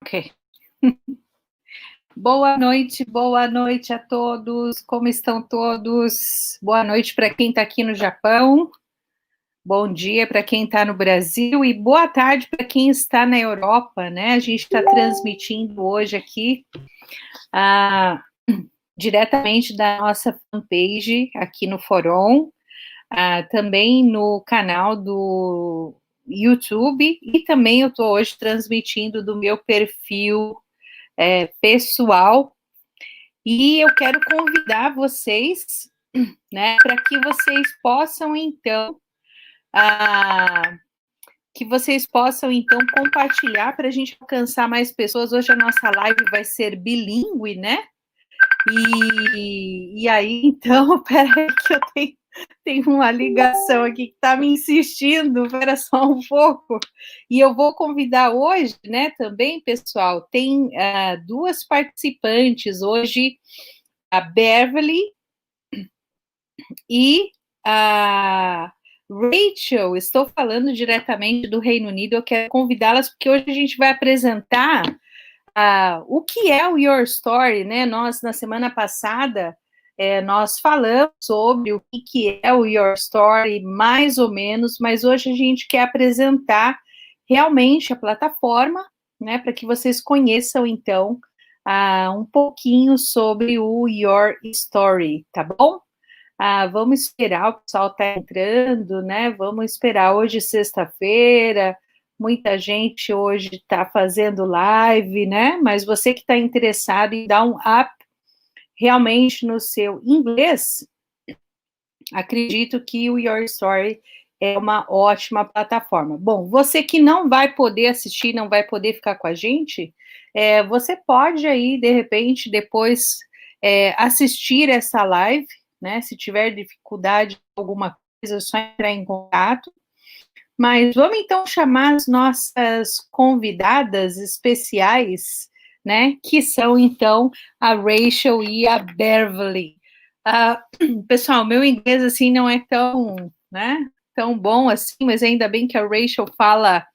Ok. Boa noite a todos. Como estão todos? Boa noite para quem está aqui no Japão. Bom dia para quem está no Brasil e boa tarde para quem está na Europa, né? A gente está transmitindo hoje aqui diretamente da nossa fanpage aqui no Forum, também no canal do YouTube e também eu estou hoje transmitindo do meu perfil pessoal, e eu quero convidar vocês, né, para que vocês possam, então, compartilhar para a gente alcançar mais pessoas. Hoje a nossa live vai ser bilíngue, né? E aí, então, peraí que eu tenho uma ligação aqui que está me insistindo, espera só um pouco. E eu vou convidar hoje, né, também, pessoal, tem duas participantes hoje, a Beverly e a Rachel. Estou falando diretamente do Reino Unido, eu quero convidá-las porque hoje a gente vai apresentar o que é o YORStory, né? Nós, na semana passada, nós falamos sobre o que é o YORStory, mais ou menos, mas hoje a gente quer apresentar realmente a plataforma, né? Para que vocês conheçam, então, um pouquinho sobre o YORStory, tá bom? Vamos esperar, o pessoal está entrando, né? Vamos esperar, hoje sexta-feira, muita gente hoje está fazendo live, né? Mas você que está interessado em dar um up realmente no seu inglês, acredito que o YORStory é uma ótima plataforma. Bom, você que não vai poder assistir, não vai poder ficar com a gente, você pode aí, de repente, depois assistir essa live, né? Se tiver dificuldade com alguma coisa, é só entrar em contato. Mas vamos então chamar as nossas convidadas especiais, né? Que são então a Rachel e a Beverly. Pessoal, meu inglês assim não é tão, né? Tão bom assim, mas ainda bem que a Rachel fala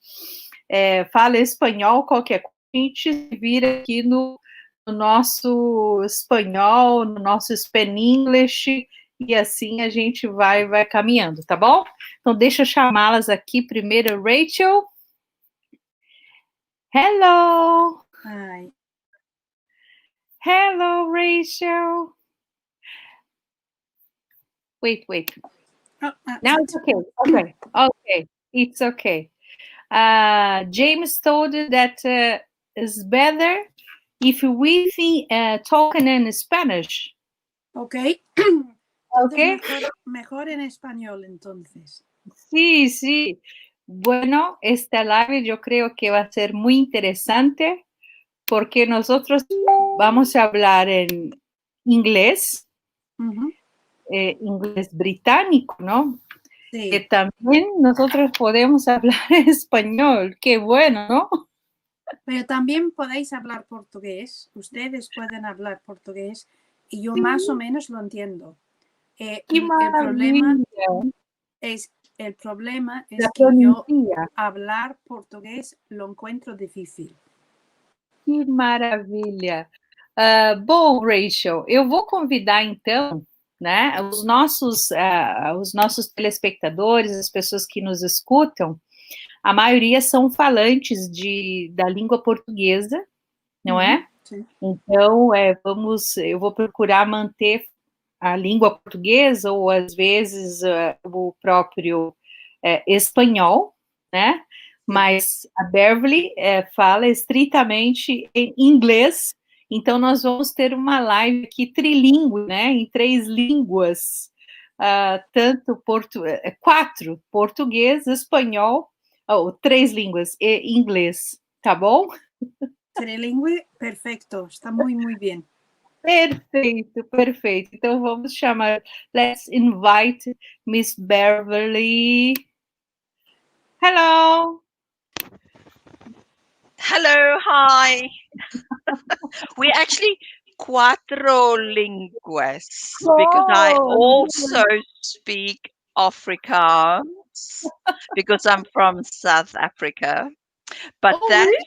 espanhol, qualquer coisa, a gente vira aqui no nosso espanhol, no nosso Span-English, e assim a gente vai caminhando, tá bom? Então, deixa eu chamá-las aqui primeiro. Rachel. Hello. Hi. Hello, Rachel. Wait. Now it's okay. Okay. It's okay. James told that it's better if we talk in Spanish. Okay. Okay. Mejor en español, entonces. Sí. Bueno, esta live yo creo que va a ser muy interesante porque nosotros vamos a hablar en inglés, inglés británico, ¿no? Sí. Que también nosotros podemos hablar en español, qué bueno, ¿no? Pero también podéis hablar portugués, ustedes pueden hablar portugués y yo Sí. Más o menos lo entiendo. ¡Qué maravilla! El problema es La que yo pronuncia. hablar portugués lo encuentro difícil. Que maravilha! Bom, Rachel, eu vou convidar então, né, os nossos telespectadores, as pessoas que nos escutam, a maioria são falantes da língua portuguesa, não é? Sim. Então, eu vou procurar manter a língua portuguesa ou às vezes o próprio espanhol, né? Mas a Beverly fala estritamente em inglês, então nós vamos ter uma live aqui trilingüe, né? Em 3 línguas, tanto 4, português, espanhol, 3 línguas e inglês, tá bom? Trilingüe, perfecto, está muy bien. Perfeito. Então vamos chamar. Let's invite Miss Beverly. Hello. Hello, hi. We're actually cuatro linguas because I also speak Afrikaans because I'm from South Africa. But really?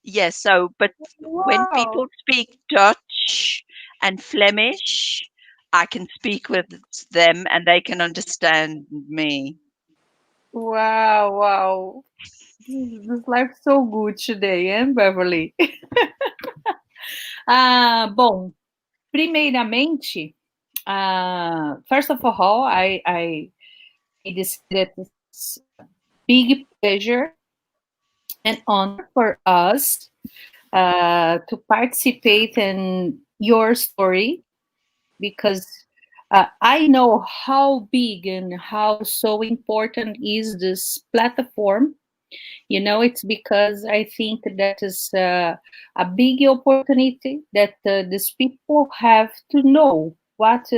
Yes, so, but when Wow. people speak Dutch and Flemish, I can speak with them and they can understand me. Wow, wow. This life is so good today, hein, Beverly? Bom, primeiramente, first of all, I decided it's big pleasure and honor for us to participate in your story, because I know how big and how so important is this platform. You know, it's because I think that is a big opportunity that these people have to know what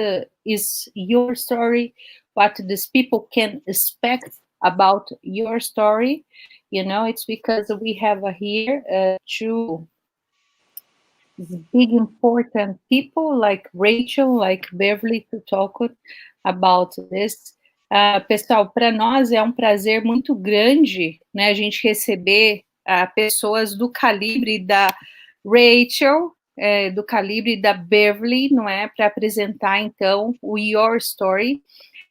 is your story, what these people can expect about your story. You know, it's because we have here two big important people like Rachel, like Beverly, to talk about this. Pessoal, para nós é um prazer muito grande, né, a gente receber pessoas do calibre da Rachel, do calibre da Beverly, não é, para apresentar então o YORStory.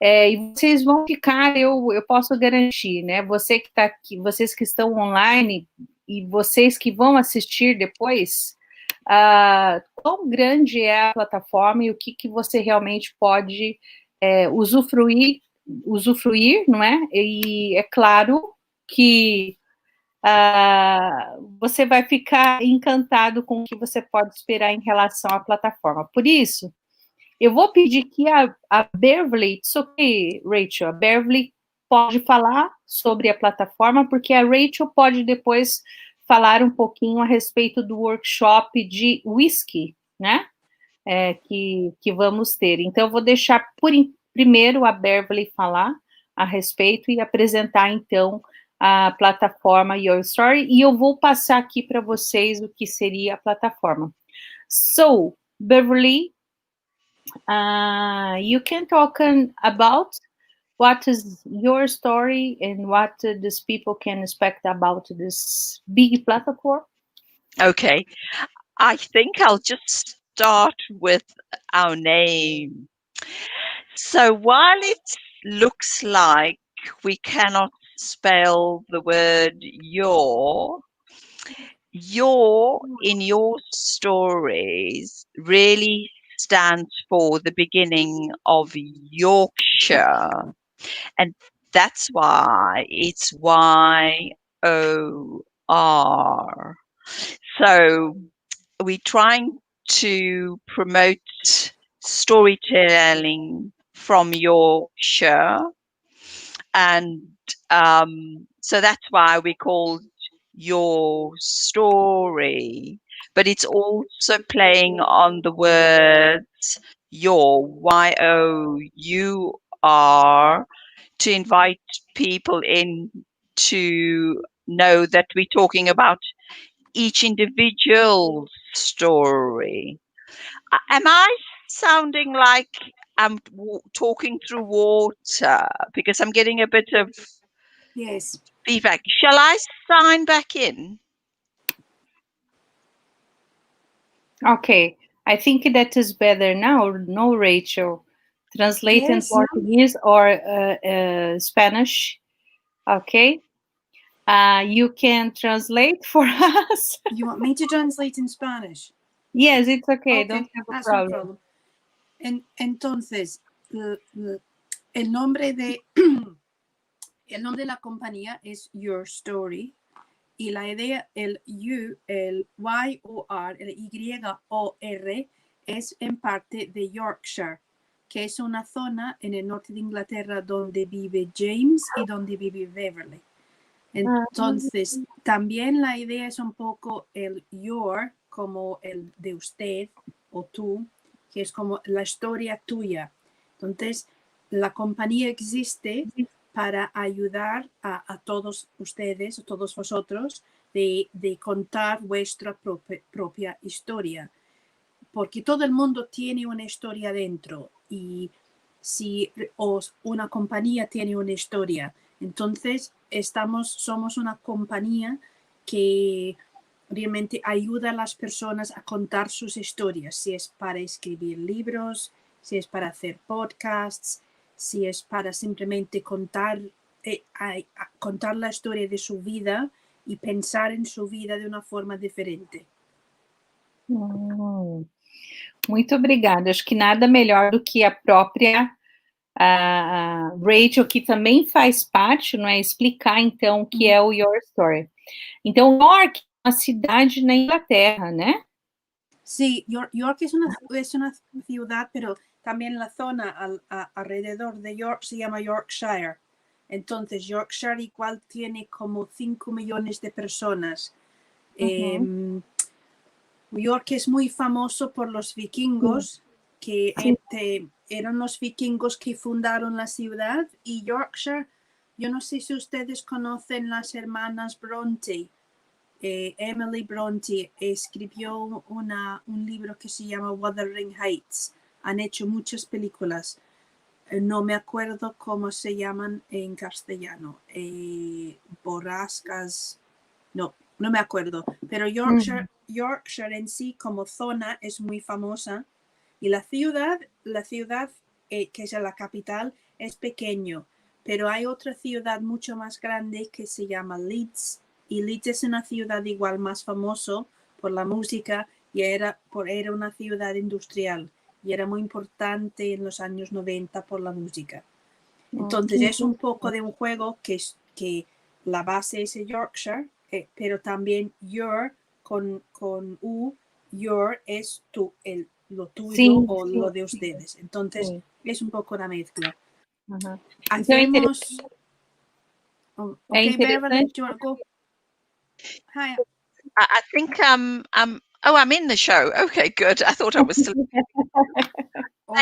E vocês vão ficar, eu posso garantir, né? Você que está aqui, vocês que estão online e vocês que vão assistir depois, quão grande é a plataforma e o que você realmente pode usufruir, não é? E é claro que você vai ficar encantado com o que você pode esperar em relação à plataforma. Por isso, eu vou pedir que a Beverly, it's okay, Rachel, a Beverly pode falar sobre a plataforma, porque a Rachel pode depois falar um pouquinho a respeito do workshop de whisky, né, que vamos ter. Então, eu vou deixar primeiro a Beverly falar a respeito e apresentar, então, a plataforma YORStory, e eu vou passar aqui para vocês o que seria a plataforma. So, Beverly, you can talk about what is your story and what these people can expect about this big platform. Okay, I think I'll just start with our name. So while it looks like we cannot spell the word your in your stories really stands for the beginning of Yorkshire, and that's why it's YOR. So we're trying to promote storytelling from Yorkshire, and so that's why we called YORStory, but it's also playing on the words your, YOUR, to invite people in to know that we're talking about each individual story. Am I sounding like I'm talking through water? Because I'm getting a bit of feedback. Shall I sign back in? Okay, I think that is better now, no, Rachel? Translate in Portuguese or Spanish, okay? You can translate for us. You want me to translate in Spanish? Yes, it's okay, don't have a problem. No problem. Entonces, el nombre de la compañía es YORStory, y la idea, el YOR, el YOR, es en parte de Yorkshire, que es una zona en el norte de Inglaterra donde vive James y donde vive Beverly. Entonces, también la idea es un poco el your, como el de usted o tú, que es como la historia tuya. Entonces, la compañía existe para ayudar a todos ustedes, a todos vosotros, de contar vuestra propia historia. Porque todo el mundo tiene una historia dentro, y si una compañía tiene una historia, entonces somos una compañía que realmente ayuda a las personas a contar sus historias, si es para escribir libros, si es para hacer podcasts, si es para simplemente contar la historia de su vida e pensar em sua vida de uma forma diferente. Muito obrigada. Acho que nada melhor do que a própria Rachel, que também faz parte, não é? Explicar, então, o que é o YORStory. Então, York é uma cidade na Inglaterra, né? Sí, York es una ciudad, pero también la zona alrededor de York se llama Yorkshire. Entonces, Yorkshire igual tiene como 5 millones de personas. York es muy famoso por los vikingos, que eran los vikingos que fundaron la ciudad. Y Yorkshire, yo no sé si ustedes conocen las hermanas Bronte. Emily Bronte escribió un libro que se llama Wuthering Heights. Han hecho muchas películas. No me acuerdo cómo se llaman en castellano. Borrascas. No me acuerdo. Pero Yorkshire en sí como zona es muy famosa. Y la ciudad que es la capital, es pequeño. Pero hay otra ciudad mucho más grande que se llama Leeds. Y Leeds es una ciudad igual más famoso por la música y era una ciudad industrial y era muy importante en los años 90 por la música. Entonces es un poco de un juego que la base es Yorkshire, pero también your con U, your es lo tuyo o lo de ustedes. Entonces es un poco una mezcla. Hacemos... Beverly, do you want to go? Hi. I think I'm in the show. Okay, good. I thought I was still.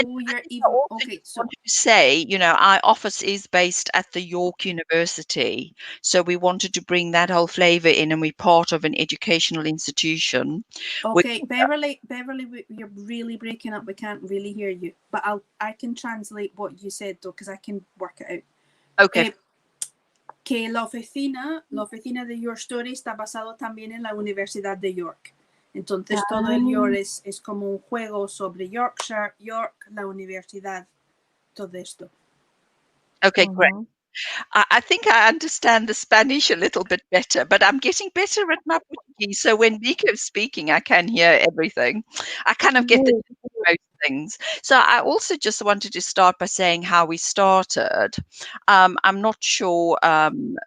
You're even okay. So To say, our office is based at the York University, so we wanted to bring that whole flavor in, and we're part of an educational institution. Okay, Beverly, you're really breaking up. We can't really hear you, but I can translate what you said though, because I can work it out. Okay. Que la oficina de YORStory está basado también en la Universidad de York. Entonces todo el York es como un juego sobre Yorkshire, York, la universidad, todo esto. Okay, great. I think I understand the Spanish a little bit better, but I'm getting better at my Portuguese. So when Nico's speaking, I can hear everything. I kind of get the most things. So I also just wanted to start by saying how we started. I'm not sure,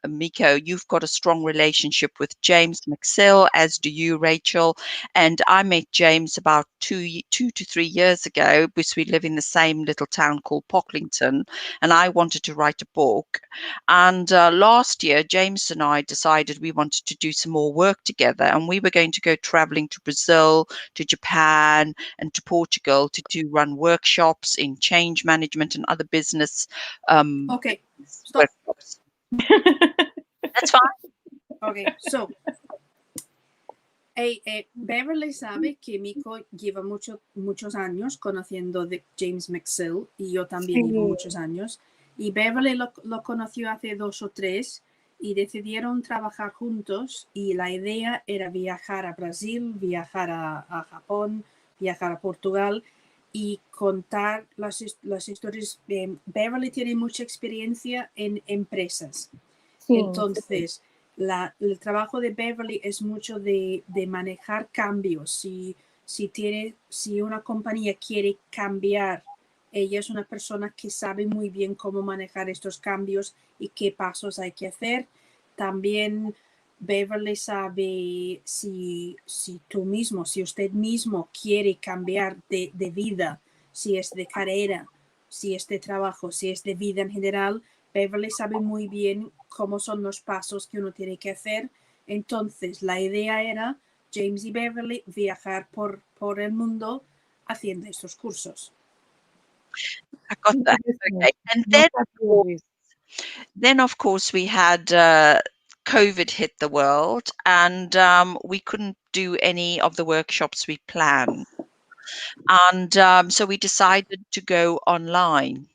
Miko, you've got a strong relationship with James McSill, as do you, Rachel. And I met James about 2 to 3 years ago, because we live in the same little town called Pocklington, and I wanted to write a book. And last year, James and I decided we wanted to do some more work together, and we were going to go traveling to Brazil, to Japan, and to Portugal to run workshops in change management and other business Okay, stop. Workshops. That's fine. Okay, so Beverly sabe que Miko lleva muchos años conociendo de James McSill y yo también llevo muchos años. Y Beverly lo conoció hace 2 o 3 y decidieron trabajar juntos y la idea era viajar a Brasil, viajar a Japón, viajar a Portugal y contar las historias. Beverly tiene mucha experiencia en empresas. Entonces, el trabajo de Beverly es mucho de manejar cambios. Si una compañía quiere cambiar, ella es una persona que sabe muy bien cómo manejar estos cambios y qué pasos hay que hacer. También Beverly sabe si usted mismo quiere cambiar de vida, si es de carrera, si es de trabajo, si es de vida en general. Beverly sabe muy bien cómo son los pasos que uno tiene que hacer. Entonces, la idea era James y Beverly viajar por el mundo haciendo estos cursos. I got that. Okay. And then of course, we had COVID hit the world, and we couldn't do any of the workshops we planned. And so we decided to go online.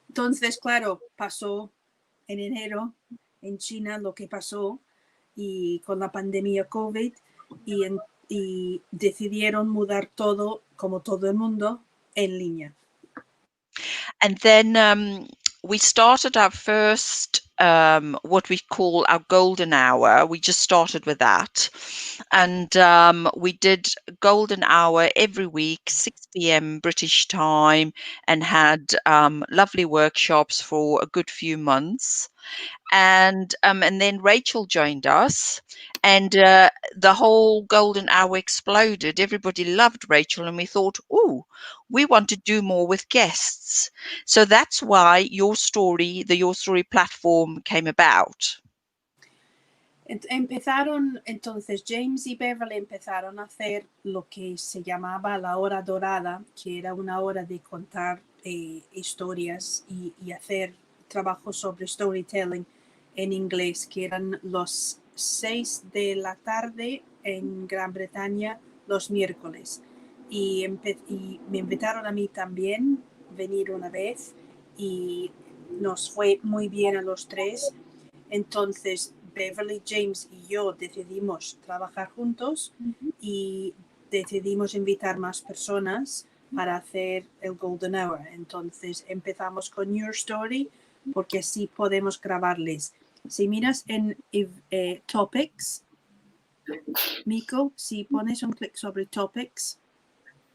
Entonces, claro, pasó en enero en China lo que pasó y con la pandemia COVID y decidieron mudar todo, como todo el mundo, en línea. And then we started our first, what we call our golden hour. We just started with that. And we did golden hour every week, 6 p.m. British time, and had lovely workshops for a good few months. And then Rachel joined us, and the whole golden hour exploded. Everybody loved Rachel, and we thought, oh, we want to do more with guests. So that's why YORStory, the YORStory platform, came about. Empezaron, entonces James y Beverly empezaron a hacer lo que se llamaba la hora dorada, que era una hora de contar historias y hacer trabajos sobre storytelling en inglés, que eran los 6 de la tarde en Gran Bretaña los miércoles. Y me invitaron a mí también venir una vez y nos fue muy bien a los tres. Entonces Beverly, James y yo decidimos trabajar juntos y decidimos invitar más personas para hacer el Golden Hour. Entonces empezamos con YORStory porque así podemos grabarles. Si miras en Topics, Miko, si pones un clic sobre Topics.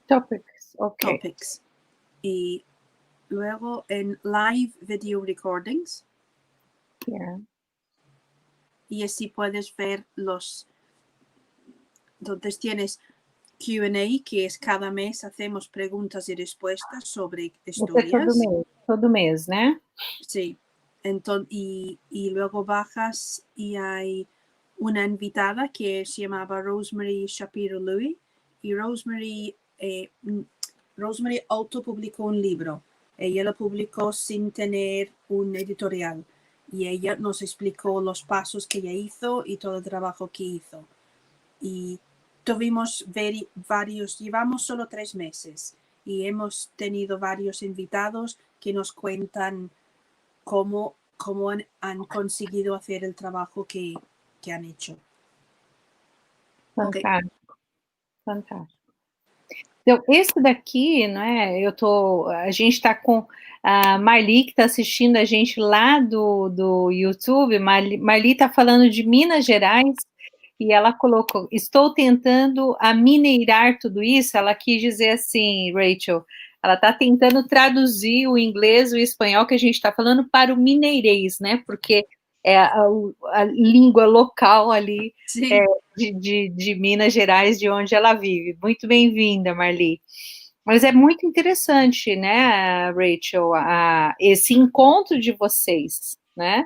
Topics, okay. Topics. Y luego en Live Video Recordings. Yeah. Y así puedes ver entonces tienes Q&A, que es cada mes hacemos preguntas y respuestas sobre historias. Todo mes, ¿no? Sí. Entonces, y luego bajas y hay una invitada que se llamaba Rosemary Shapiro Louis, y Rosemary autopublicó un libro. Ella lo publicó sin tener un editorial. Y ella nos explicó los pasos que ella hizo y todo el trabajo que hizo. Y tuvimos llevamos solo 3 meses y hemos tenido varios invitados que nos cuentan cómo han conseguido hacer el trabajo que han hecho. Fantástico, fantástico. Então, esse daqui, né, a gente está com a Marli, que está assistindo a gente lá do YouTube. Marli está falando de Minas Gerais, e ela colocou, estou tentando amineirar tudo isso. Ela quis dizer assim, Rachel, ela está tentando traduzir o inglês, o espanhol que a gente está falando para o mineirês, né, porque é a língua local ali de Minas Gerais, de onde ela vive. Muito bem-vinda, Marli. Mas é muito interessante, né, Rachel, esse encontro de vocês, né,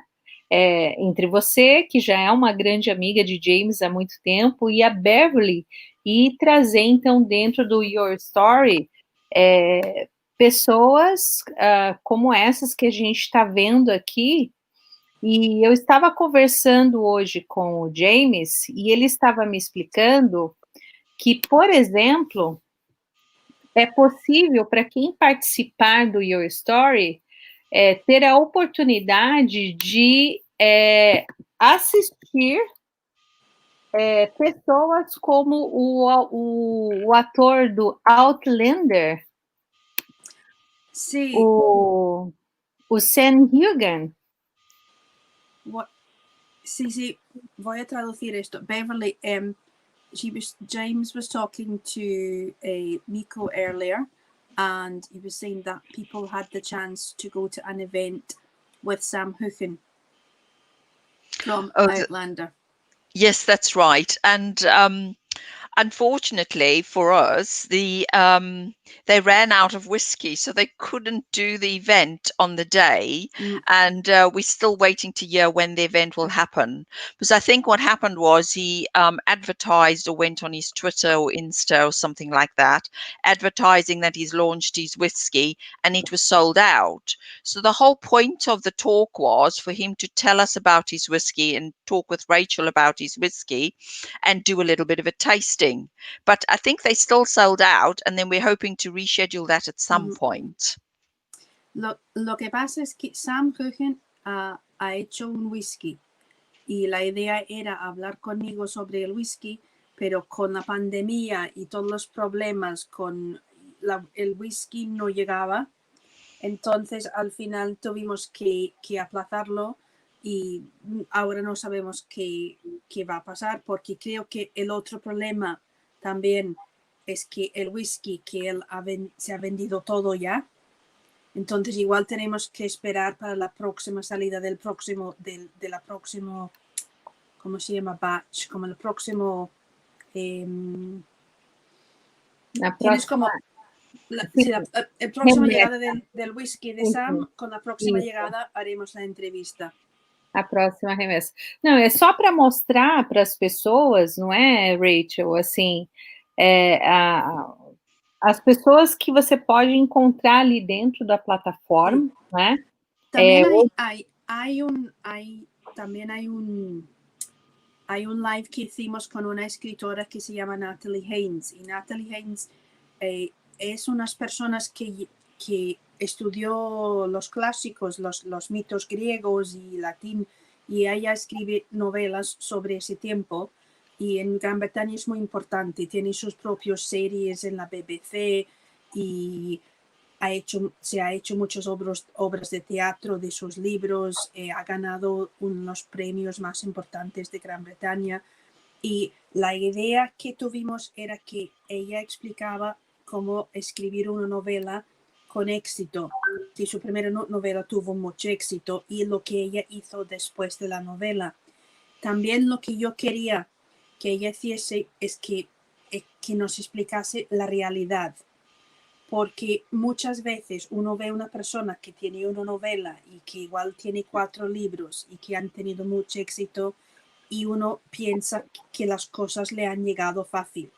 entre você, que já é uma grande amiga de James há muito tempo, e a Beverly, e trazer, então, dentro do YORStory, pessoas como essas que a gente está vendo aqui. E eu estava conversando hoje com o James, e ele estava me explicando que, por exemplo, é possível para quem participar do YORStory ter a oportunidade de assistir pessoas como o ator do Outlander, Sim. o Sam Heughan. Sí, voy a traducir esto. Beverly, James was talking to Miko earlier, and he was saying that people had the chance to go to an event with Sam Heughan from Outlander. Yes, that's right. And unfortunately for us, they ran out of whiskey, so they couldn't do the event on the day. And we're still waiting to hear when the event will happen. Because I think what happened was he advertised or went on his Twitter or Insta or something like that, advertising that he's launched his whiskey, and it was sold out. So the whole point of the talk was for him to tell us about his whiskey and talk with Rachel about his whiskey and do a little bit of a tasting. But I think they still sold out, and then we're hoping to reschedule that at some point. Lo que pasa es que Sam Heughan ha hecho un whisky y la idea era hablar conmigo sobre el whisky, pero con la pandemia y todos los problemas con el whisky no llegaba. Entonces al final tuvimos que aplazarlo y ahora no sabemos qué va a pasar, porque creo que el otro problema también es que el whisky que él se ha vendido todo ya. Entonces igual tenemos que esperar para la próxima salida del próximo, de la próxima, ¿cómo se llama? Batch, como el próximo... tienes como... el próximo llegada del whisky de Sam, con la próxima llegada haremos la entrevista. A próxima remessa. Não, é só para mostrar para as pessoas, não é, Rachel? Assim, as pessoas que você pode encontrar ali dentro da plataforma, né? También hay un live que hicimos con una escritora que se llama Natalie Haynes. Y Natalie Haynes es unas personas que estudió los clásicos, los mitos griegos y latín, y ella escribe novelas sobre ese tiempo. Y en Gran Bretaña es muy importante, tiene sus propias series en la BBC y se ha hecho muchas obras de teatro de sus libros, ha ganado unos premios más importantes de Gran Bretaña. Y la idea que tuvimos era que ella explicaba cómo escribir una novela con éxito, que su primera novela tuvo mucho éxito y lo que ella hizo después de la novela. También lo que yo quería que ella hiciese es que nos explicase la realidad, porque muchas veces uno ve una persona que tiene una novela y que igual tiene 4 libros y que han tenido mucho éxito y uno piensa que las cosas le han llegado fácil.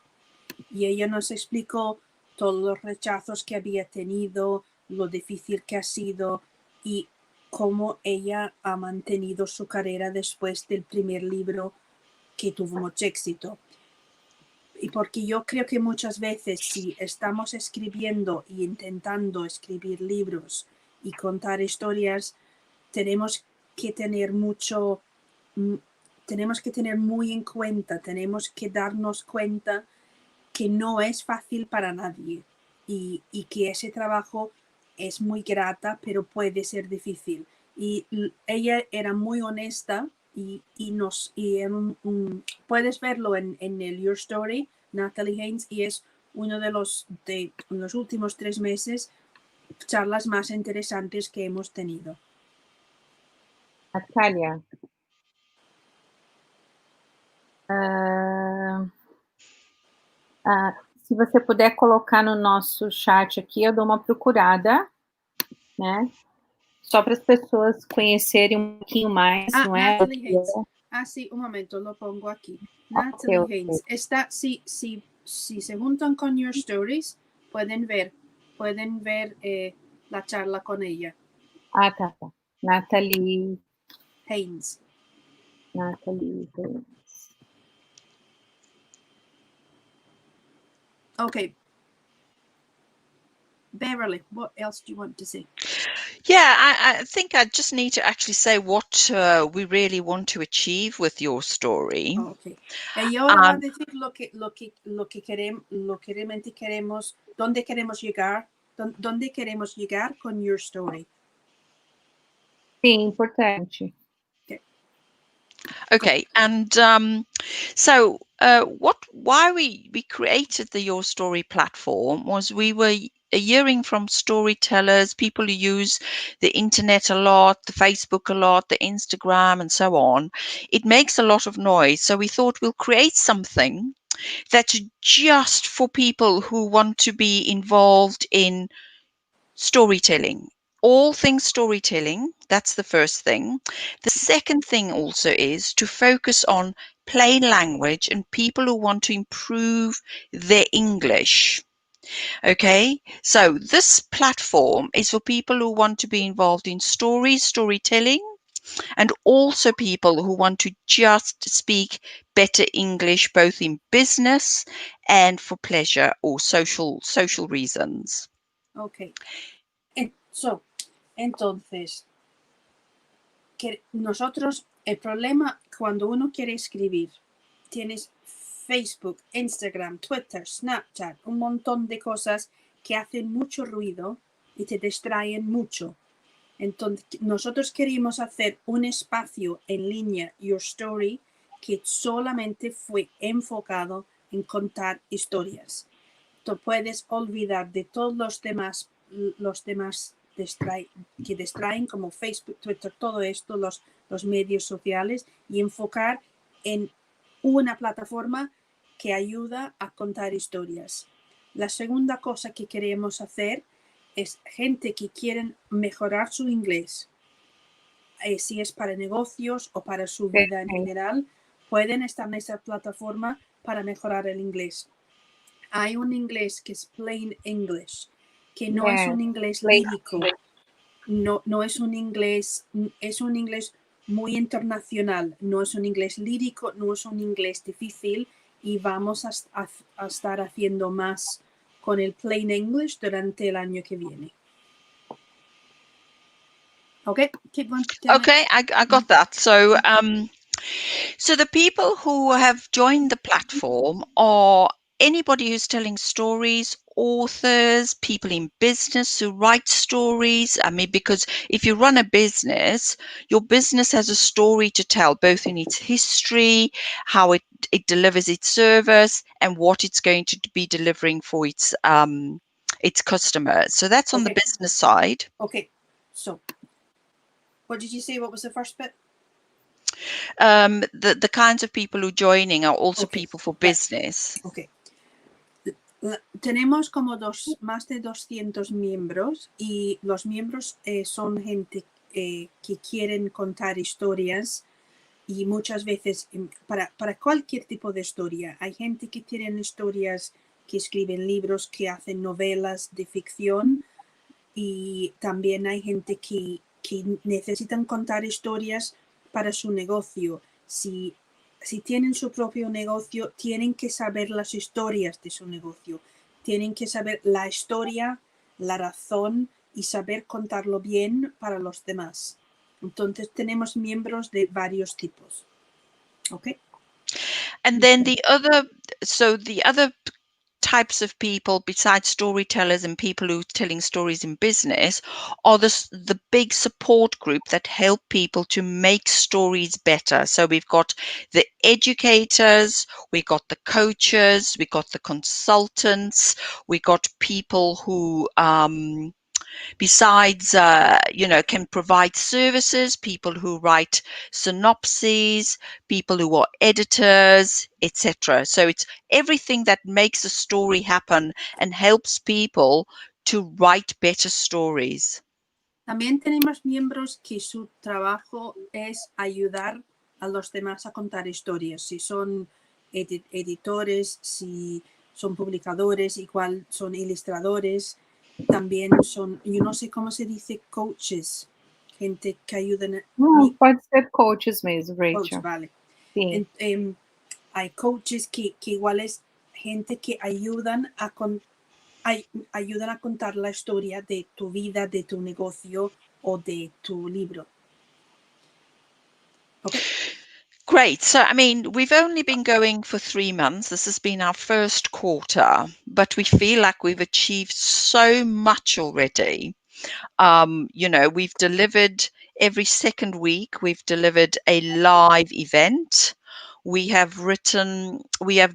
Y ella nos explicó todos los rechazos que había tenido, lo difícil que ha sido y cómo ella ha mantenido su carrera después del primer libro que tuvo mucho éxito. Y porque yo creo que muchas veces si estamos escribiendo e intentando escribir libros y contar historias, tenemos que tener muy en cuenta, tenemos que darnos cuenta que no es fácil para nadie y que ese trabajo es muy grata, pero puede ser difícil. Y ella era muy honesta y puedes verlo en el YORStory, Natalie Haynes, y es uno de los últimos 3 meses charlas más interesantes que hemos tenido. Natália, se você puder colocar no nosso chat aqui, eu dou uma procurada, né? Só para as pessoas conhecerem um pouquinho mais, não é? Natalie Haynes. Sí, un momento, lo pongo aquí. Natalie Haynes. Está, si se juntan con YORStories, pueden ver la charla con ella. Tá. Natalie Haynes. Natalie Haynes. Okay. Beverly, what else do you want to say? Yeah, I think I just need to actually say what we really want to achieve with YORStory. Okay. Yo voy a decir lo que realmente queremos, dónde queremos llegar con YORStory. Sim, importante. Okay, and so why we created the YORStory platform was we were hearing from storytellers, people who use the internet a lot, the Facebook a lot, the Instagram and so on. It makes a lot of noise, so we thought we'll create something that's just for people who want to be involved in storytelling. All things storytelling, that's the first thing. The second thing also is to focus on plain language and people who want to improve their English. Okay, so this platform is for people who want to be involved in storytelling, and also people who want to just speak better English, both in business and for pleasure or social reasons. Okay. Entonces, que nosotros El problema cuando uno quiere escribir, tienes Facebook, Instagram, Twitter, Snapchat, un montón de cosas que hacen mucho ruido y te distraen mucho. Entonces, nosotros queríamos hacer un espacio en línea, YORStory, que solamente fue enfocado en contar historias. Tú puedes olvidar de todos los demás que distraen, como Facebook, Twitter, todo esto, los medios sociales, y enfocar en una plataforma que ayuda a contar historias. La segunda cosa que queremos hacer es gente que quieren mejorar su inglés. Si es para negocios o para su vida en general, pueden estar en esa plataforma para mejorar el inglés. Hay un inglés que es plain English, que no es un inglés lírico, no es un inglés muy internacional, no es un inglés lírico, no es un inglés difícil, y vamos a estar haciendo más con el plain English durante el año que viene. Okay, keep on. Okay, I got that. So, so the people who have joined the platform are anybody who's telling stories, authors, people in business who write stories. I mean, because if you run a business, your business has a story to tell, both in its history, how it delivers its service, and what it's going to be delivering for its customers. So that's on the business side. Okay, so what did you say? What was the first bit? The kinds of people who are joining are also people for business. Okay. Tenemos como más de 200 miembros, y los miembros son gente que quieren contar historias, y muchas veces para cualquier tipo de historia. Hay gente que tienen historias, que escriben libros, que hacen novelas de ficción, y también hay gente que necesitan contar historias para su negocio. Si tienen su propio negocio, tienen que saber las historias de su negocio. Tienen que saber la historia, la razón, y saber contarlo bien para los demás. Entonces tenemos miembros de varios tipos. Okay. And then the other types of people besides storytellers and people who are telling stories in business are the big support group that help people to make stories better. So we've got the educators, we got the coaches, we got the consultants, we got people who besides can provide services, people who write synopses, people who are editors, etc. So it's everything that makes a story happen and helps people to write better stories. También tenemos miembros que su trabajo es ayudar a los demás a contar historias. Si son editores, si son publicadores, igual son ilustradores. También son, yo no sé cómo se dice, coaches, gente que ayudan. Pode ser coaches mesmo, Rachel. Coach, vale. Sí. Hay coaches que igual es gente que ayudan a contar la historia de tu vida, de tu negocio o de tu libro. Okay. Great. So, I mean, we've only been going for 3 months. This has been our first quarter, but we feel like we've achieved so much already. We've delivered every second week, we've delivered a live event. We have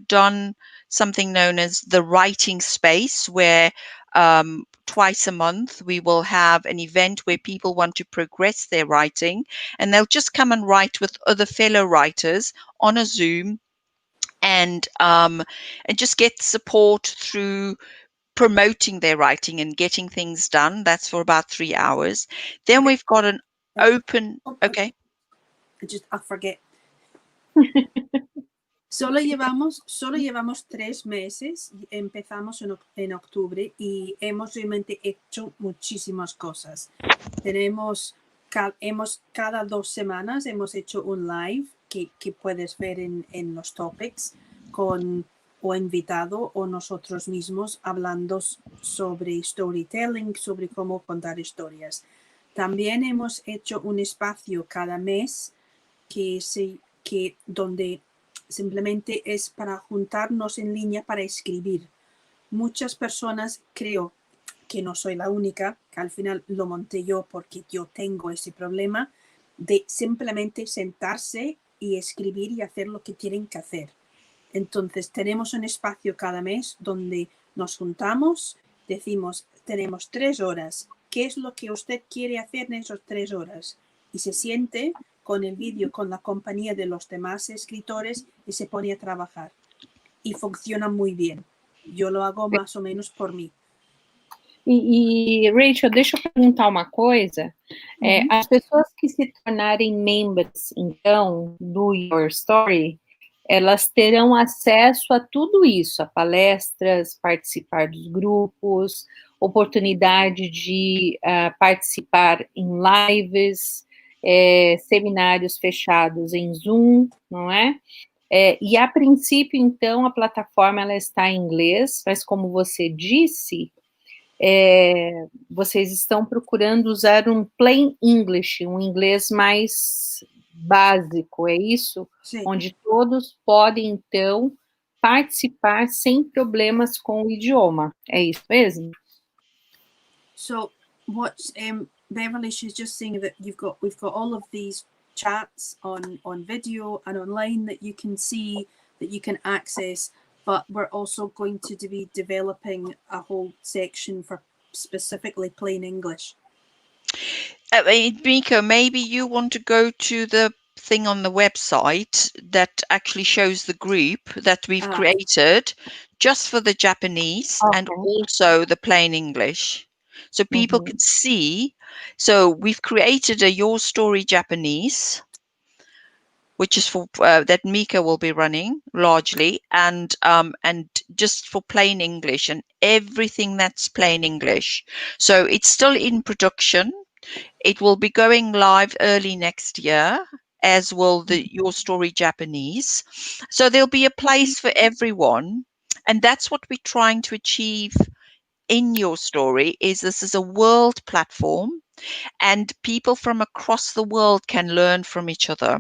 done something known as the writing space, where twice a month we will have an event where people want to progress their writing, and they'll just come and write with other fellow writers on a Zoom, and just get support through promoting their writing and getting things done. That's for about 3 hours. Then we've got an open. Okay. I forget. Solo llevamos 3 meses. Empezamos en octubre y hemos realmente hecho muchísimas cosas. Cada 2 semanas hemos hecho un live que puedes ver en los topics, con o invitado o nosotros mismos hablando sobre storytelling, sobre cómo contar historias. También hemos hecho un espacio cada mes donde simplemente es para juntarnos en línea para escribir. Muchas personas, creo que no soy la única, que al final lo monté yo porque yo tengo ese problema de simplemente sentarse y escribir y hacer lo que tienen que hacer. Entonces tenemos un espacio cada mes donde nos juntamos, decimos, tenemos 3 horas, ¿qué es lo que usted quiere hacer en esas 3 horas? Y se siente con el vídeo, con la compañía de los demás escritores y se pone a trabajar. Y funciona muy bien. Yo lo hago más o menos por mí. E Rachel, deixa eu perguntar uma coisa. As pessoas que se tornarem membros, então, do YORStory, elas terão acesso a tudo isso, a palestras, participar dos grupos, oportunidade de participar em lives, seminários fechados em Zoom, não é? E a princípio, então, a plataforma ela está em inglês, mas como você disse, vocês estão procurando usar um plain English, um inglês mais básico, é isso? Sim. Onde todos podem, então, participar sem problemas com o idioma. É isso mesmo? So what Beverly, she's just saying that we've got all of these chats on video and online that you can see, that you can access, but we're also going to be developing a whole section for specifically plain English. Mika, maybe you want to go to the thing on the website that actually shows the group that we've created just for the Japanese and also the plain English. So people can see. So we've created a YORStory Japanese, which is for that Mika will be running largely, and just for plain English and everything that's plain English. So it's still in production. It will be going live early next year, as will the YORStory Japanese. So there'll be a place for everyone, and that's what we're trying to achieve in YORStory. This is a world platform, and people from across the world can learn from each other.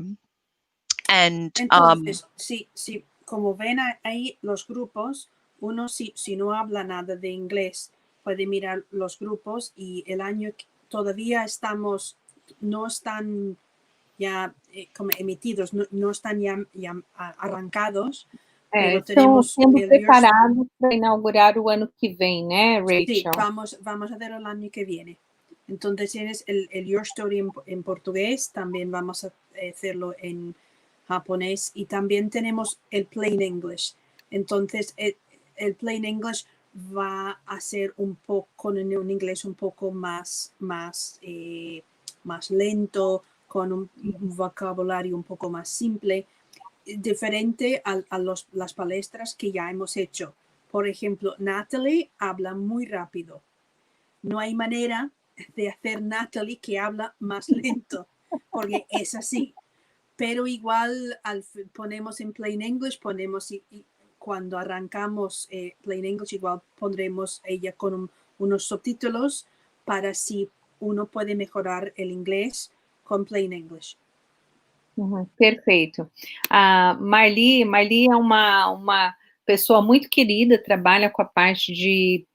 And entonces, si como ven ahí los grupos, uno si no habla nada de inglés puede mirar los grupos, y el año todavía no están ya como emitidos, no están ya arrancados. Pero estão sendo preparados para inaugurar o ano que vem, né, Rachel? Sí, vamos a hacer el año que viene. Entonces tienes el YORStory en portugués, también vamos a hacerlo en japonés, y también tenemos el plain English. Entonces el plain English va a ser un poco con un inglés un poco más lento, con un vocabulario un poco más simple, diferente a las palestras que ya hemos hecho. Por ejemplo, Natalie habla muy rápido. No hay manera de hacer Natalie que habla más lento, porque es así. Pero igual ponemos en plain English, y cuando arrancamos plain English, igual pondremos ella con unos subtítulos para si uno puede mejorar el inglés con plain English. Perfeito. A Marli é uma pessoa muito querida, trabalha com a parte de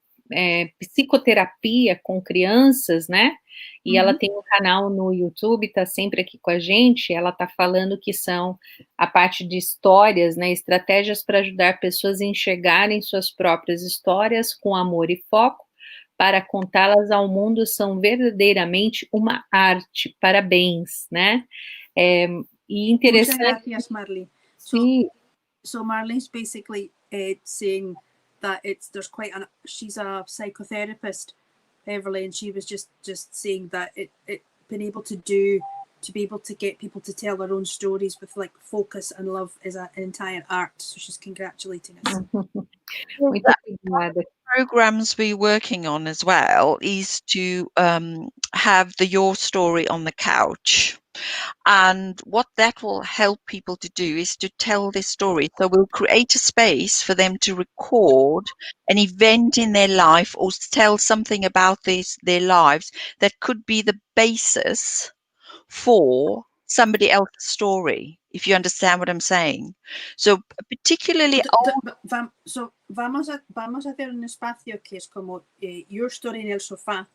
psicoterapia com crianças, né? E ela tem um canal no YouTube, está sempre aqui com a gente. Ela está falando que são a parte de histórias, né? Estratégias para ajudar pessoas a enxergarem suas próprias histórias com amor e foco, para contá-las ao mundo, são verdadeiramente uma arte. Parabéns, né? E interessante. Muchas gracias, Marley. So Marley's basically saying that there's she's a psychotherapist, Beverly, and she was just saying that it been able to be able to get people to tell their own stories with like focus and love is an entire art. So she's congratulating us. Muito obrigada. Programs we're working on as well is to have the YORStory on the couch. And what that will help people to do is to tell their story. So we'll create a space for them to record an event in their life or tell something about their lives that could be the basis for somebody else's story, if you understand what I'm saying. So particularly Vamos a hacer un espacio que es como Your Story en el sofá,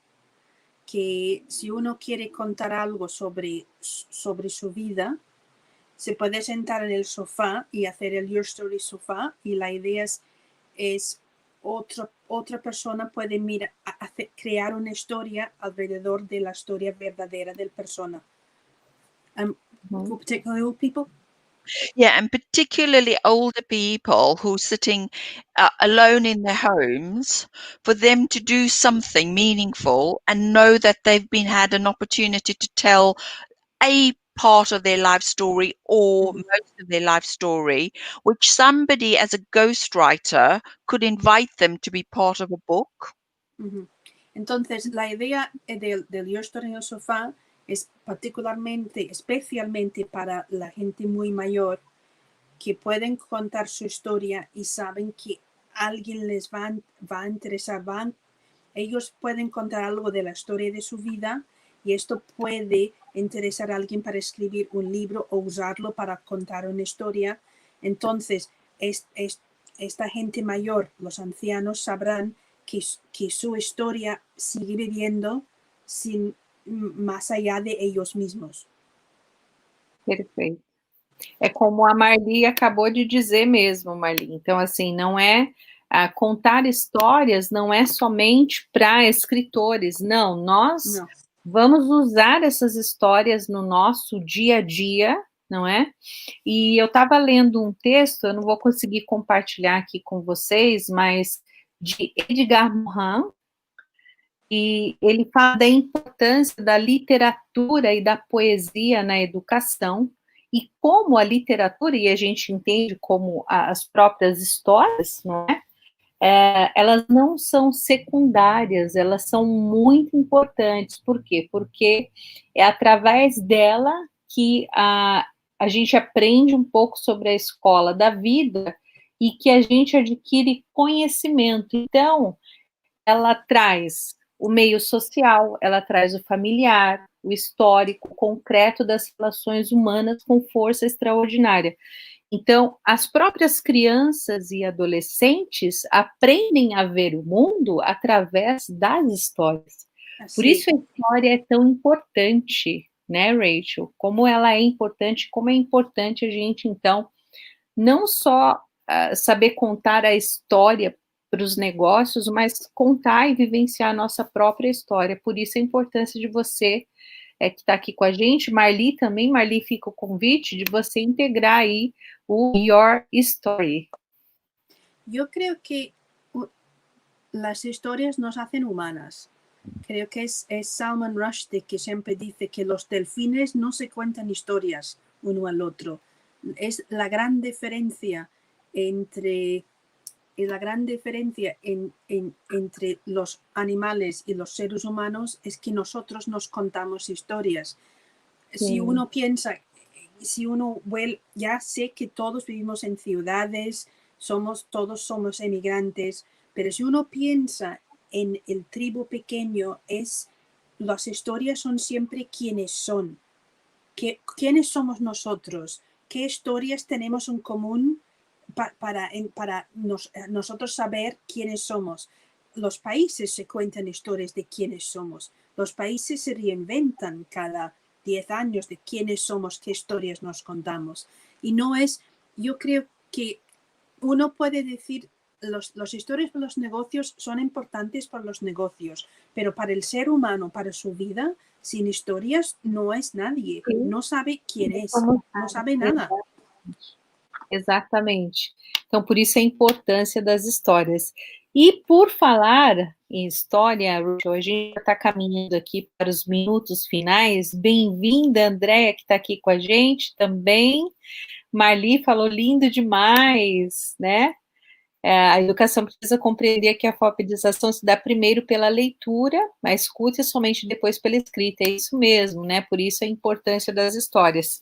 que si uno quiere contar algo sobre su vida, se puede sentar en el sofá y hacer el Your Story sofá, y la idea es otra persona puede crear una historia alrededor de la historia verdadera del persona. For particularly old people? Yeah, and particularly older people who are sitting alone in their homes, for them to do something meaningful and know that they've had an opportunity to tell a part of their life story or most of their life story, which somebody as a ghostwriter could invite them to be part of a book. Entonces, la idea del Your Story en el sofá es especialmente para la gente muy mayor, que pueden contar su historia y saben que alguien les va a interesar. Ellos pueden contar algo de la historia de su vida, y esto puede interesar a alguien para escribir un libro o usarlo para contar una historia. Entonces, esta gente mayor, los ancianos, sabrán que su historia sigue viviendo más allá de ellos mismos. Perfeito. É como a Marli acabou de dizer mesmo, Marli. Então, assim, não é... contar histórias não é somente para escritores, não. Nós vamos usar essas histórias no nosso dia a dia, não é? E eu estava lendo um texto, eu não vou conseguir compartilhar aqui com vocês, mas de Edgar Morin, e ele fala da importância da literatura e da poesia na educação, e como a literatura, e a gente entende como as próprias histórias, não é? Elas não são secundárias, elas são muito importantes. Por quê? Porque é através dela que a gente aprende um pouco sobre a escola da vida e que a gente adquire conhecimento. Então, ela traz o meio social, ela traz o familiar, o histórico, o concreto das relações humanas com força extraordinária. Então, as próprias crianças e adolescentes aprendem a ver o mundo através das histórias. Assim. Por isso a história é tão importante, né, Rachel? Como ela é importante, como é importante a gente, então, não só saber contar a história para os negócios, mas contar e vivenciar a nossa própria história. Por isso a importância de você que está aqui com a gente, Marli também. Marli, fica o convite de você integrar aí o YORStory. Yo creo que las historias nos hacen humanas. Creo que es Salman Rushdie que siempre dice que los delfines no se cuentan historias uno al otro. Es la gran diferencia entre los animales y los seres humanos, es que nosotros nos contamos historias. Sí. Si uno piensa, ya sé que todos vivimos en ciudades, todos somos emigrantes, pero si uno piensa en el tribu pequeño, las historias son siempre quiénes son, quiénes somos nosotros, qué historias tenemos en común para nosotros saber quiénes somos. Los países se cuentan historias de quiénes somos. Los países se reinventan cada 10 años de quiénes somos, qué historias nos contamos. Y yo creo que uno puede decir, las historias de los negocios son importantes para los negocios, pero para el ser humano, para su vida, sin historias no es nadie. No sabe quién es, no sabe nada. Exatamente. Então, por isso a importância das histórias. E por falar em história, Rachel, a gente já está caminhando aqui para os minutos finais. Bem-vinda, Andréia, que está aqui com a gente também. Marli falou lindo demais, né? A educação precisa compreender que a alfabetização se dá primeiro pela leitura, a escuta e somente depois pela escrita. É isso mesmo, né? Por isso a importância das histórias.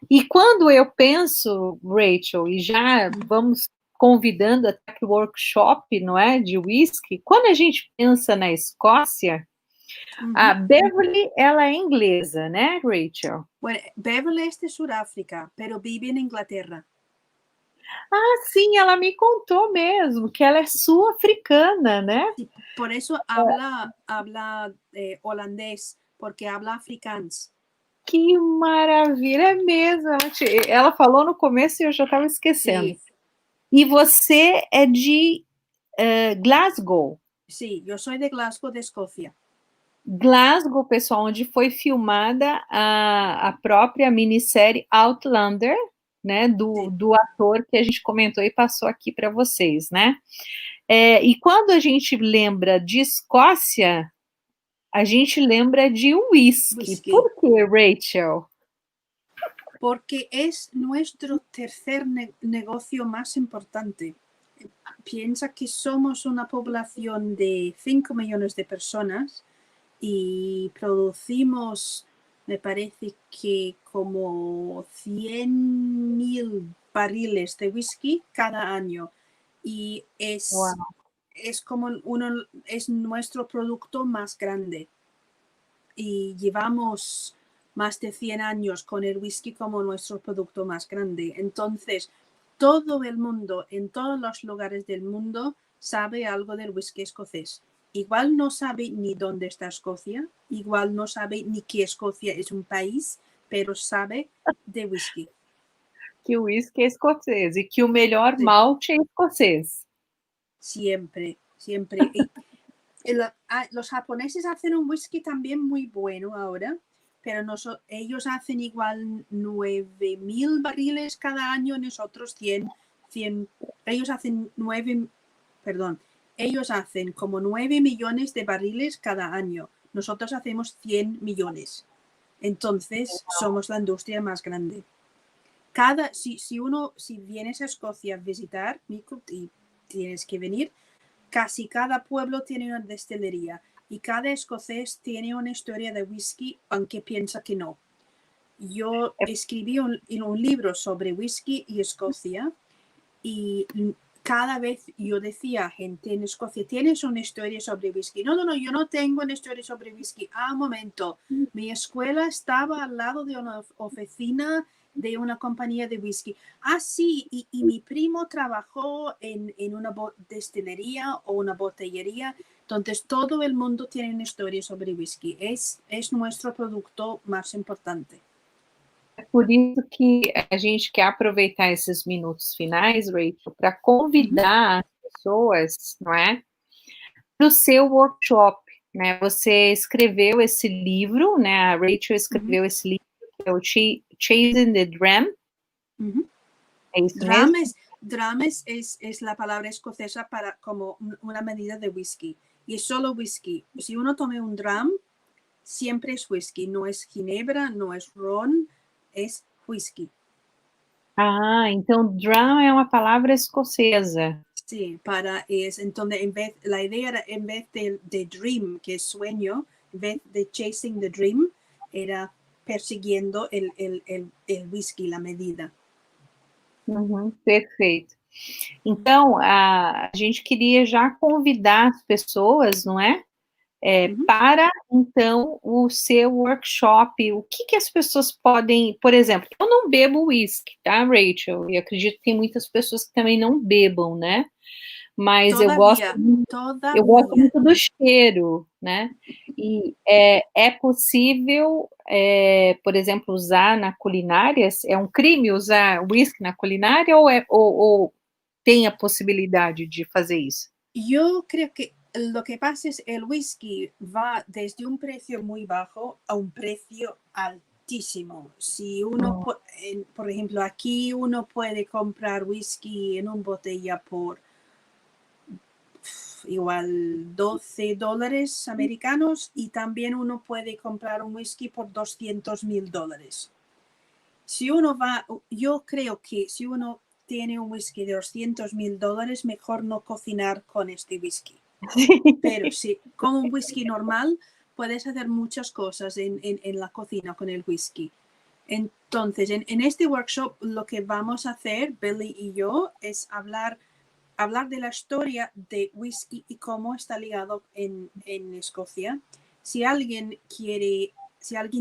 E quando eu penso, Rachel, e já vamos convidando até para o workshop, não é? De whisky, quando a gente pensa na Escócia, A Beverly, ela é inglesa, né, Rachel? Bueno, Beverly es de Sudáfrica, pero vive en Inglaterra. Ah, sim, ela me contou mesmo que ela é sul-africana, né? Y por eso habla holandés, porque habla afrikaans. Que maravilha, é mesmo. Ela falou no começo e eu já estava esquecendo. Sí. E você é de Glasgow. Sí, yo soy de Glasgow, de Escocia. Glasgow, pessoal, onde foi filmada a própria minissérie Outlander, né, do ator que a gente comentou e passou aqui para vocês, né? E quando a gente lembra de Escócia, a gente lembra de whisky. Por que, Rachel? Porque es nuestro tercer negocio más importante. Piensa que somos una población de 5 millones de personas y producimos, me parece que como 100,000 barriles de whisky cada año. Y es como es nuestro producto más grande. Y llevamos más de 100 años con el whisky como nuestro producto más grande. Entonces, todo el mundo, en todos los lugares del mundo, sabe algo del whisky escocés. Igual no sabe ni dónde está Escocia, igual no sabe ni que Escocia es un país, pero sabe de whisky. Que o whisky é escocês e que o melhor malte é escocês. Siempre, siempre. Los japoneses hacen un whisky también muy bueno ahora, pero ellos hacen igual 9,000 barriles cada año, nosotros 100. Ellos hacen ellos hacen como 9 millones de barriles cada año. Nosotros hacemos 100 millones. Entonces, somos la industria más grande. Si vienes a Escocia a visitar, Mico, y tienes que venir, casi cada pueblo tiene una destilería y cada escocés tiene una historia de whisky, aunque piensa que no. Yo escribí un libro sobre whisky y Escocia y cada vez yo decía a gente en Escocia, ¿tienes una historia sobre whisky? No, yo no tengo una historia sobre whisky. Un momento, mi escuela estaba al lado de una oficina de una compañía de whisky. Sí, y mi primo trabajó en una destilería o una botellería. Entonces, todo el mundo tiene una historia sobre whisky. Es nuestro producto más importante. É por isso que a gente quer aproveitar esses minutos finais, Rachel, para convidar as pessoas, não é, para o seu workshop, né? Você escreveu esse livro, né? A Rachel escreveu esse livro, que é o Chasing the Dram. É isso mesmo? Dram es la palabra escocesa para como una medida de whisky. Y es solo whisky. Si uno toma un dram, siempre es whisky. No es ginebra, no es ron, es whisky. Então dram é uma palavra escocesa. Sí, entonces la idea era en vez de dream, que es sueño, en vez de chasing the dream, era persiguiendo el whisky, la medida. Perfeito. Então, a gente queria já convidar as pessoas, não é? Para, então, o seu workshop. O que as pessoas podem... Por exemplo, eu não bebo whisky, tá, Rachel? E acredito que tem muitas pessoas que também não bebam, né? Mas eu gosto muito do cheiro, né? E é possível, por exemplo, usar na culinária? É um crime usar whisky na culinária ou tem a possibilidade de fazer isso? Eu creio que lo que pasa es el whisky va desde un precio muy bajo a un precio altísimo. Si uno, por ejemplo, aquí uno puede comprar whisky en una botella por igual $12 americanos y también uno puede comprar un whisky por $200,000. Yo creo que si uno tiene un whisky de $200,000, mejor no cocinar con este whisky. Pero sí, con un whisky normal puedes hacer muchas cosas en la cocina con el whisky. Entonces, en este workshop lo que vamos a hacer, Billy y yo, es hablar de la historia de whisky y cómo está ligado en Escocia. si alguien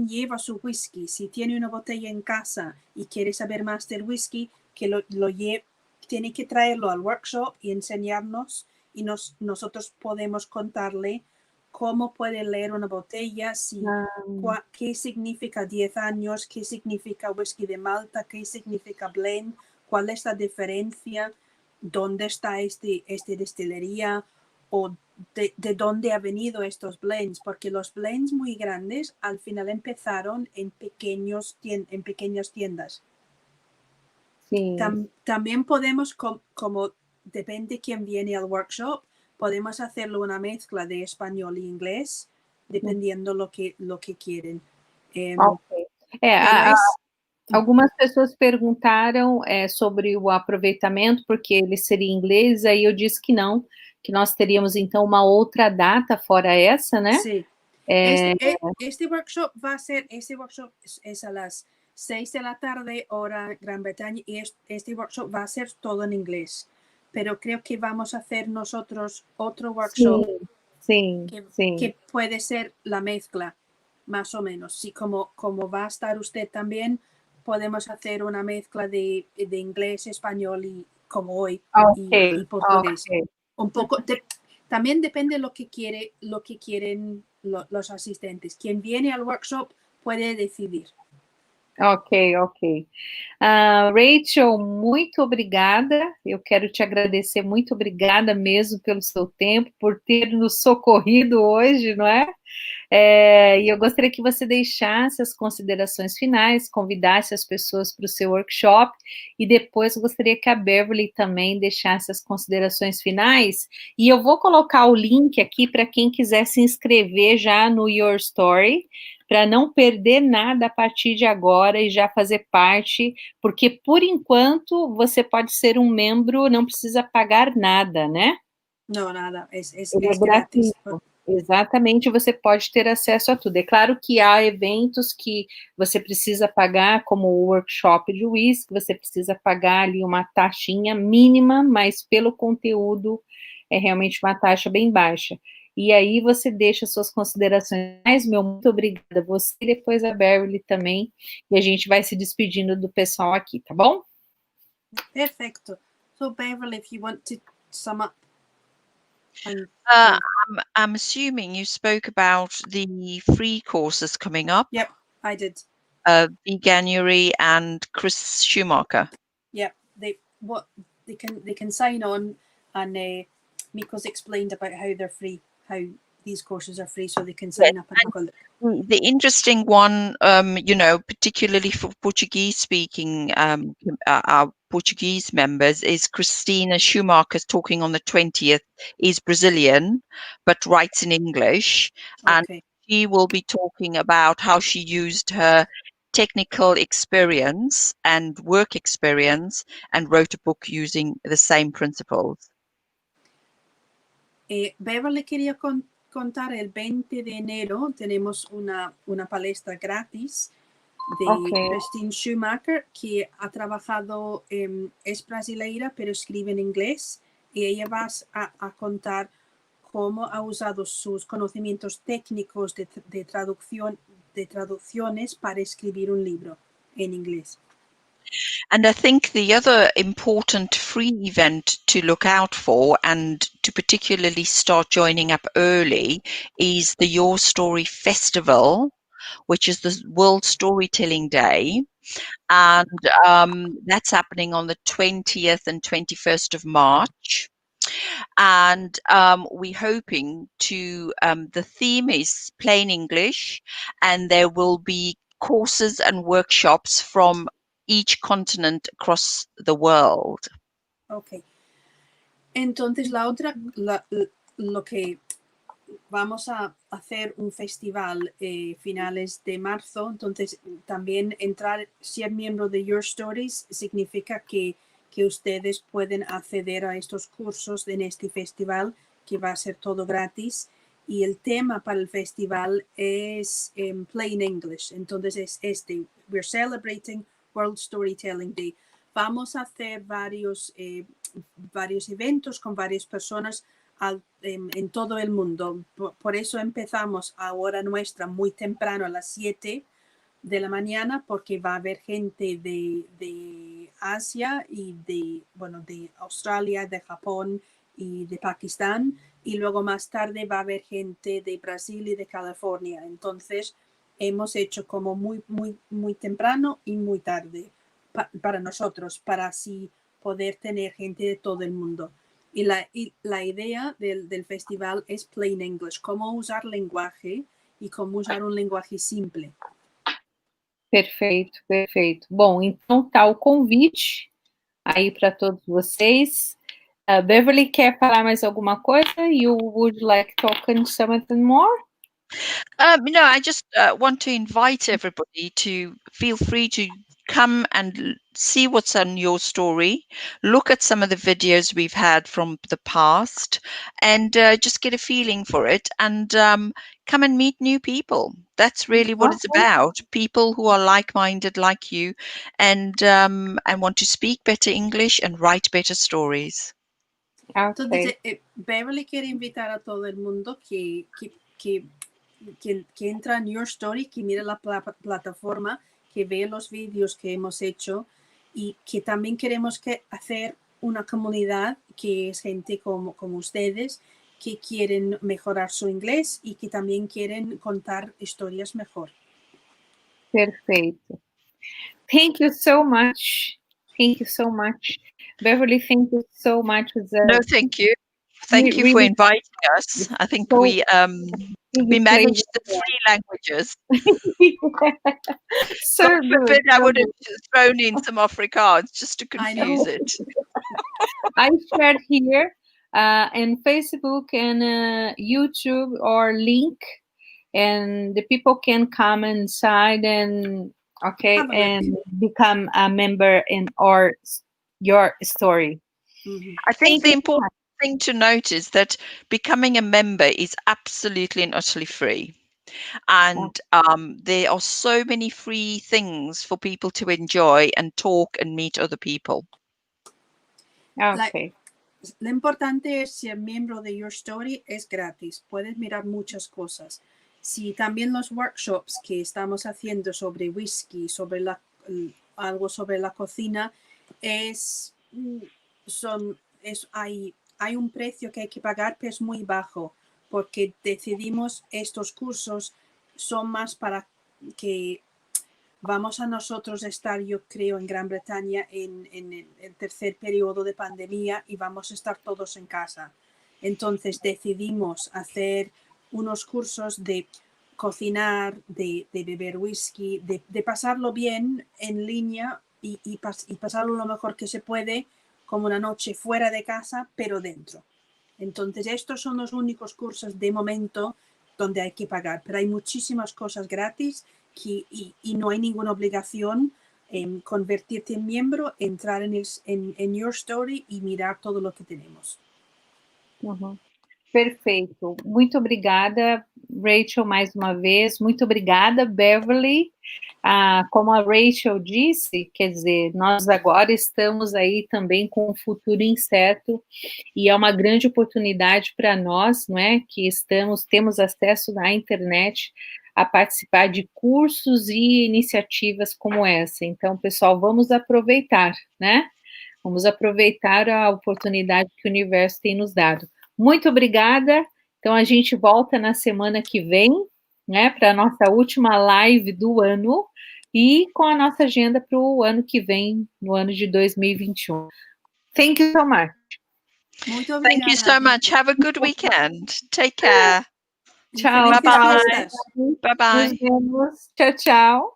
lleva su whisky, si tiene una botella en casa y quiere saber más del whisky, que tiene que traerlo al workshop y enseñarnos, y nosotros podemos contarle cómo puede leer una botella, qué significa 10 años, qué significa whisky de Malta, qué significa blend, cuál es la diferencia, dónde está este destilería, o de dónde ha venido estos blends, porque los blends muy grandes al final empezaron en pequeñas tiendas. Sí. También podemos, como depende quién viene al workshop, podemos hacerlo una mezcla de español e inglés, dependiendo lo que quieren. Ok. Algumas pessoas perguntaram sobre o aproveitamento, porque ele seria em inglês, aí eu disse que não, que nós teríamos então uma outra data fora essa, né? Sí. Este workshop es a las 6 de la tarde, hora Gran Bretaña, y este workshop va a ser todo en inglés. Pero creo que vamos a hacer nosotros otro workshop que puede ser la mezcla, más o menos. Sí, como va a estar usted también, podemos hacer una mezcla de inglés, español y como hoy, y portugués. Un poco también depende lo que quieren los asistentes. Quien viene al workshop puede decidir. Ok. Rachel, muito obrigada. Eu quero te agradecer, muito obrigada mesmo pelo seu tempo, por ter nos socorrido hoje, não é? E eu gostaria que você deixasse as considerações finais, convidasse as pessoas para o seu workshop, e depois eu gostaria que a Beverly também deixasse as considerações finais, e eu vou colocar o link aqui para quem quiser se inscrever já no YORStory, para não perder nada a partir de agora e já fazer parte, porque por enquanto você pode ser um membro, não precisa pagar nada, né? Não, nada, é grátis. Exatamente, você pode ter acesso a tudo. É claro que há eventos que você precisa pagar, como o workshop de whisky, você precisa pagar ali uma taxinha mínima, mas pelo conteúdo é realmente uma taxa bem baixa. E aí você deixa suas considerações. Meu muito obrigada. Você e depois a Beverly também. E a gente vai se despedindo do pessoal aqui, tá bom? Perfeito. So Beverly, if you want to sum up. I'm assuming you spoke about the free courses coming up. Yep, I did. January and Chris Schumacher. Yep, they can sign on, and Miko's explained about how they're free, how these courses are free, so they can sign up and have a look. The interesting one, particularly for Portuguese speaking, our Portuguese members, is Christina Schumacher, talking on the 20th, is Brazilian, but writes in English. Okay. And she will be talking about how she used her technical experience and work experience and wrote a book using the same principles. Beverly quería contar, el 20 de enero tenemos una palestra gratis de Christine Schumacher, que ha trabajado, es brasileira, pero escribe en inglés, y ella va a contar cómo ha usado sus conocimientos técnicos de traducciones para escribir un libro en inglés. And I think the other important free event to look out for, and to particularly start joining up early, is the YORStory Festival, which is the World Storytelling Day. And that's happening on the 20th and 21st of March. And we're hoping to, the theme is plain English, and there will be courses and workshops from each continent across the world. Okay. Entonces lo que vamos a hacer un festival finales de marzo, entonces también ser miembro de YORStories significa que ustedes pueden acceder a estos cursos en este festival, que va a ser todo gratis, y el tema para el festival es plain English. Entonces es we're celebrating World Storytelling Day. Vamos a hacer varios eventos con varias personas. en todo el mundo. Por eso empezamos a hora nuestra muy temprano, a las 7 de la mañana, porque va a haber gente de Asia y de Australia, de Japón y de Pakistán, y luego más tarde va a haber gente de Brasil y de California. Entonces hemos hecho como muy temprano y muy tarde para nosotros, para así poder tener gente de todo el mundo. Y la idea del festival es Plain English, cómo usar lenguaje y cómo usar un lenguaje simple. Perfeito, perfeito. Bom, então tá o convite aí para todos vocês. Beverly, quer falar mais alguma coisa? You would like to talk on something more? No, I just want to invite everybody to feel free to come and see what's on YORStory, look at some of the videos we've had from the past, and just get a feeling for it, and come and meet new people. That's really what it's about. People who are like-minded like you, and want to speak better English and write better stories. Okay. Entonces, Beverly quiere invitar a todo el mundo que entra en YORStory, que mire la plataforma, que ve los vídeos que hemos hecho, y que también queremos hacer una comunidad que es gente como ustedes, que quieren mejorar su inglés y que también quieren contar historias mejor. Perfeito. Thank you so much. Thank you so much. Beverly, thank you so much. No, thank you. Thank you for inviting us. I think so we managed the 3 languages. So good. I would have thrown in some Afrikaans just to confuse it. I shared here in Facebook and YouTube or link, and the people can come inside and become a member in YORStory. Mm-hmm. I think the important thing to note is that becoming a member is absolutely and utterly free. And there are so many free things for people to enjoy and talk and meet other people. Okay. Lo importante es ser miembro de YORStory, es gratis. Puedes mirar muchas cosas. Si también los workshops que estamos haciendo sobre whisky, algo sobre la cocina, hay un precio que hay que pagar, pero es muy bajo, porque decidimos estos cursos son más para que vamos a nosotros estar, yo creo, en Gran Bretaña en el tercer periodo de pandemia y vamos a estar todos en casa. Entonces decidimos hacer unos cursos de cocinar, de beber whisky, de pasarlo bien en línea y pasarlo lo mejor que se puede, como una noche fuera de casa, pero dentro. Entonces estos son los únicos cursos de momento donde hay que pagar, pero hay muchísimas cosas gratis y no hay ninguna obligación en convertirte en miembro, entrar en YORStory y mirar todo lo que tenemos. Uhum. Perfeito. Muito obrigada, Rachel, mais uma vez. Muito obrigada, Beverly. Como a Rachel disse, quer dizer, nós agora estamos aí também com um futuro incerto e é uma grande oportunidade para nós, não é? Que temos acesso à internet a participar de cursos e iniciativas como essa. Então, pessoal, vamos aproveitar, né? Vamos aproveitar a oportunidade que o universo tem nos dado. Muito obrigada. Então, a gente volta na semana que vem, né, para a nossa última live do ano e com a nossa agenda para o ano que vem, no ano de 2021. Thank you so much. Muito obrigada. Thank you so much. Have a good weekend. Take care. Tchau. Bye-bye. Bye-bye. Nos vemos. Tchau, tchau.